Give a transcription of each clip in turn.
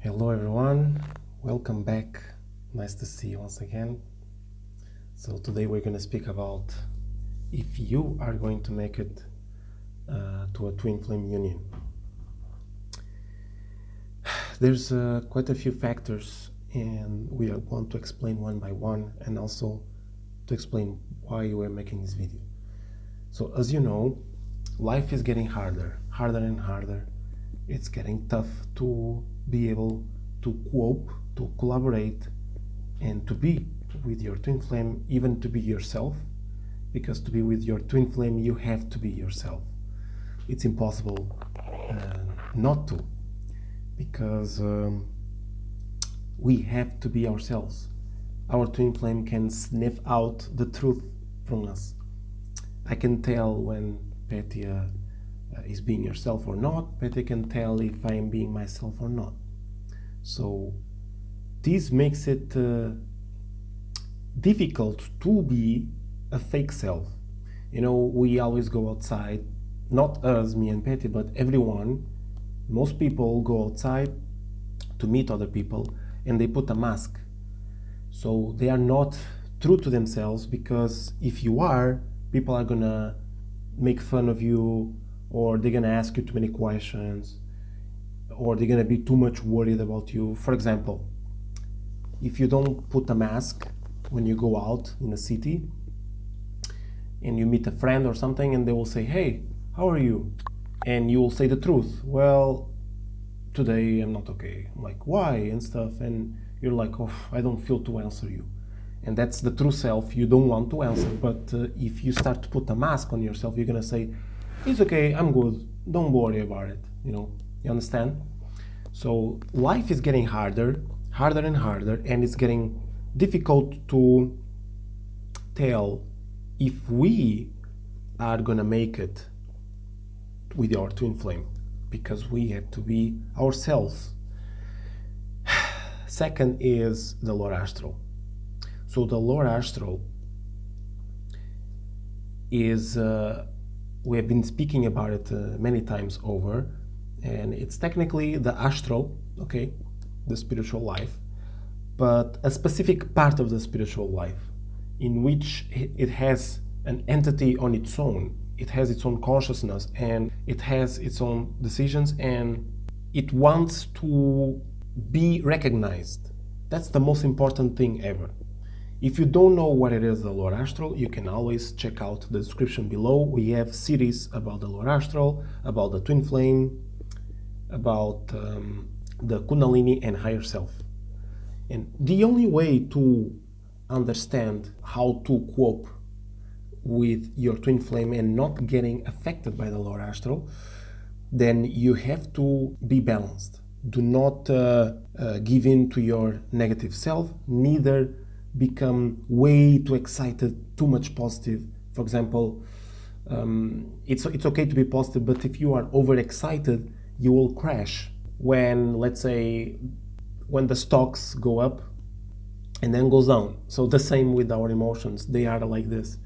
Hello everyone, welcome back. Nice to see you once again. So today we're going to speak about if you are going to make it to a twin flame union. There's quite a few factors, and we want to explain one by one, and also to explain why we're making this video. So as you know, life is getting harder and harder. It's getting tough to be able to cope, to collaborate, and to be with your twin flame, even to be yourself, because to be with your twin flame you have to be yourself. It's impossible not to, because we have to be ourselves. Our twin flame can sniff out the truth from us. I can tell when Petya is being yourself or not. Petya can tell if I am being myself or not. So this makes it difficult to be a fake self. You know, we always go outside, not us, me and Petya, but everyone. Most people go outside to meet other people and they put a mask. So they are not true to themselves, because if you are, people are gonna make fun of you, or they're gonna ask you too many questions, or they're gonna be too much worried about you. For example, if you don't put a mask when you go out in a city and you meet a friend or something, and they will say, "Hey, how are you?" And you will say the truth. "Well, today I'm not okay." I'm like, "Why?" and stuff. And you're like, "Oh, I don't feel to answer you." And that's the true self. You don't want to answer. But if you start to put a mask on yourself, you're gonna say, "It's okay, I'm good, don't worry about it." You understand? So life is getting harder and harder, and it's getting difficult to tell if we are gonna make it with our twin flame, because we have to be ourselves. Second is the Lord Astral. So the Lord Astral is, we have been speaking about it many times over, and it's technically the astral, okay, the spiritual life, but a specific part of the spiritual life in which it has an entity on its own. It has its own consciousness, and it has its own decisions, and it wants to be recognized. That's the most important thing ever. If you don't know what it is, the Lord Astral, you can always check out the description below. We have series about the Lord Astral, about the twin flame, about the Kundalini and higher self. And the only way to understand how to cope with your twin flame and not getting affected by the Lord Astral, then you have to be balanced. Do not give in to your negative self, neither become way too excited, too much positive. For example, it's okay to be positive, but if you are overexcited, you will crash. When, let's say, when the stocks go up and then goes down. So the same with our emotions. They are like this.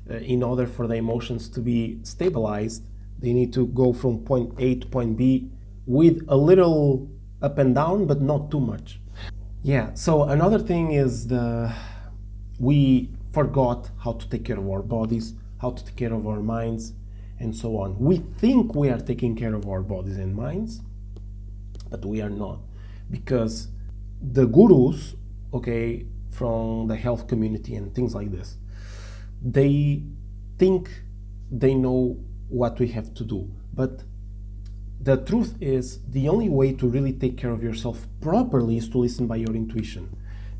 In order for the emotions to be stabilized, they need to go from point A to point B with a little up and down, but not too much. Yeah, so another thing is we forgot how to take care of our bodies, how to take care of our minds, and so on. We think we are taking care of our bodies and minds, but we are not. Because the gurus, okay, from the health community and things like this, they think they know what we have to do. But the truth is, the only way to really take care of yourself properly is to listen by your intuition,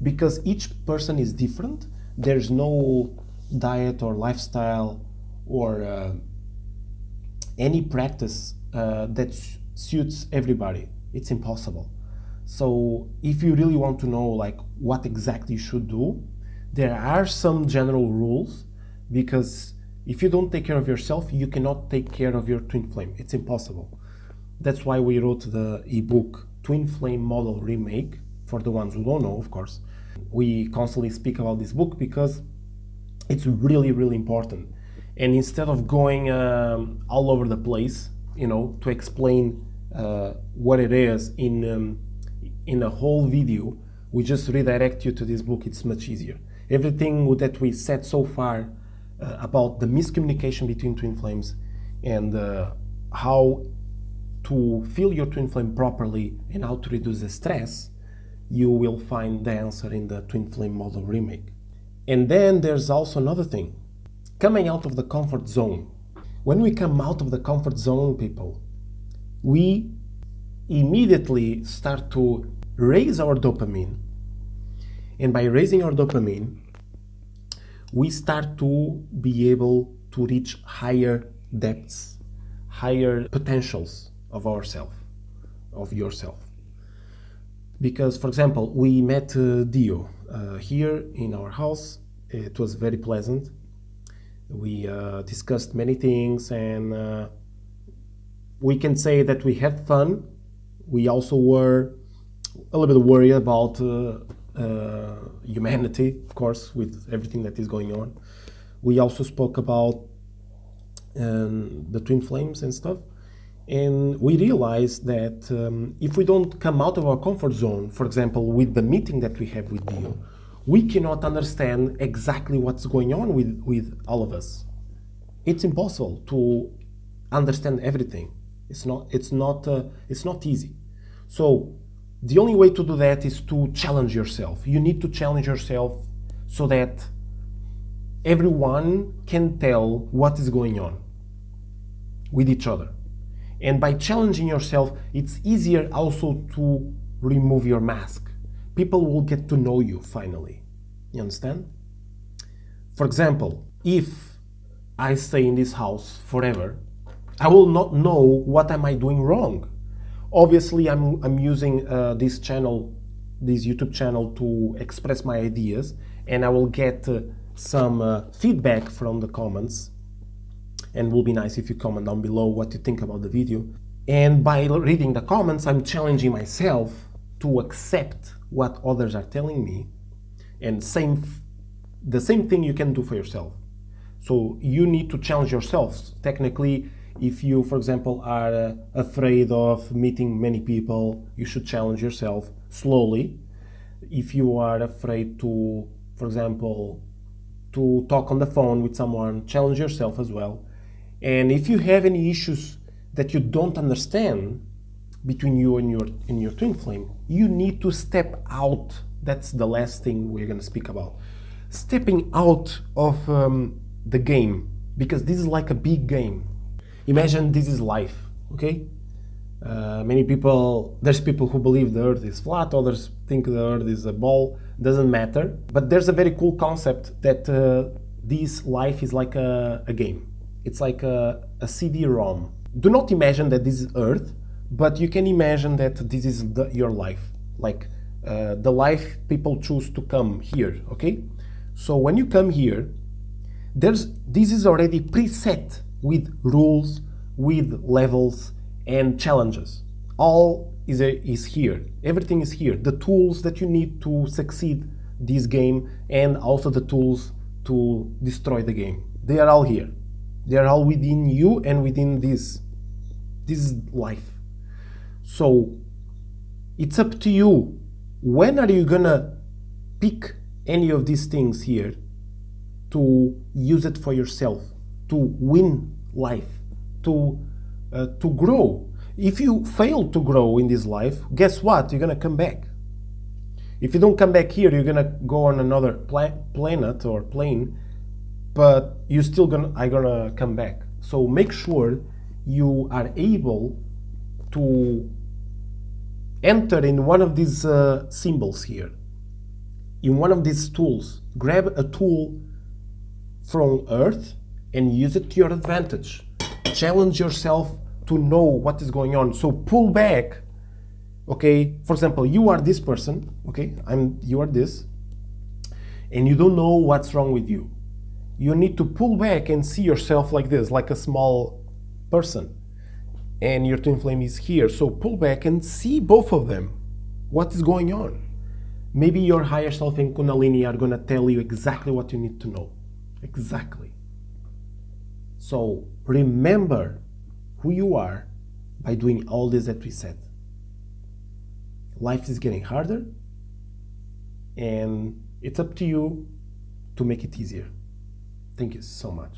because each person is different. There's no diet or lifestyle or any practice that suits everybody. It's impossible. So if you really want to know like what exactly you should do, there are some general rules, because if you don't take care of yourself, you cannot take care of your twin flame. It's impossible. That's why we wrote the ebook Twin Flame Model Remake, for the ones who don't know, of course. We constantly speak about this book because it's really, really important. And instead of going all over the place, to explain what it is in in a whole video, we just redirect you to this book. It's much easier. Everything that we said so far about the miscommunication between twin flames and how to feel your twin flame properly and how to reduce the stress, you will find the answer in the twin flame model remake. And then there's also another thing, coming out of the comfort zone. When we come out of the comfort zone, people, we immediately start to raise our dopamine. And by raising our dopamine, we start to be able to reach higher depths, higher potentials of ourself, of yourself. Because, for example, we met Dio here in our house. It was very pleasant. We discussed many things, and we can say that we had fun. We also were a little bit worried about humanity, of course, with everything that is going on. We also spoke about the twin flames and stuff. And we realized that if we don't come out of our comfort zone, for example, with the meeting that we have with Dio, we cannot understand exactly what's going on with all of us. It's impossible to understand everything. It's not easy. So the only way to do that is to challenge yourself. You need to challenge yourself so that everyone can tell what is going on with each other. And by challenging yourself, it's easier also to remove your mask. People will get to know you finally. You understand? For example, if I stay in this house forever, I will not know what am I doing wrong. Obviously, I'm using this YouTube channel to express my ideas, and I will get some feedback from the comments. And it will be nice if you comment down below what you think about the video. And by reading the comments, I'm challenging myself to accept what others are telling me. And the same thing you can do for yourself. So you need to challenge yourselves. Technically, if you, for example, are afraid of meeting many people, you should challenge yourself slowly. If you are afraid to, for example, to talk on the phone with someone, challenge yourself as well. And if you have any issues that you don't understand between you and your twin flame, you need to step out. That's the last thing we're going to speak about. Stepping out of the game, because this is like a big game. Imagine this is life, okay? There's people who believe the earth is flat, others think the earth is a ball, doesn't matter. But there's a very cool concept that this life is like a game. It's like a CD-ROM. Do not imagine that this is Earth, but you can imagine that this is your life. Like the life people choose to come here, okay? So when you come here, this is already preset with rules, with levels and challenges. All is here. Everything is here. The tools that you need to succeed this game and also the tools to destroy the game. They are all here. They are all within you and within this life. So it's up to you. When are you gonna pick any of these things here to use it for yourself, to win life, to grow? If you fail to grow in this life, guess what? You're gonna come back. If you don't come back here, you're gonna go on another planet or plane, but you're still gonna come back. So make sure you are able to enter in one of these symbols here, in one of these tools. Grab a tool from Earth and use it to your advantage. Challenge yourself to know what is going on. So pull back, okay? For example, you are this person, okay? You are this, and you don't know what's wrong with you. You need to pull back and see yourself like this, like a small person. And your twin flame is here. So pull back and see both of them. What is going on? Maybe your higher self and Kundalini are gonna tell you exactly what you need to know. Exactly. So remember who you are by doing all this that we said. life is getting harder, and it's up to you to make it easier. Thank you so much.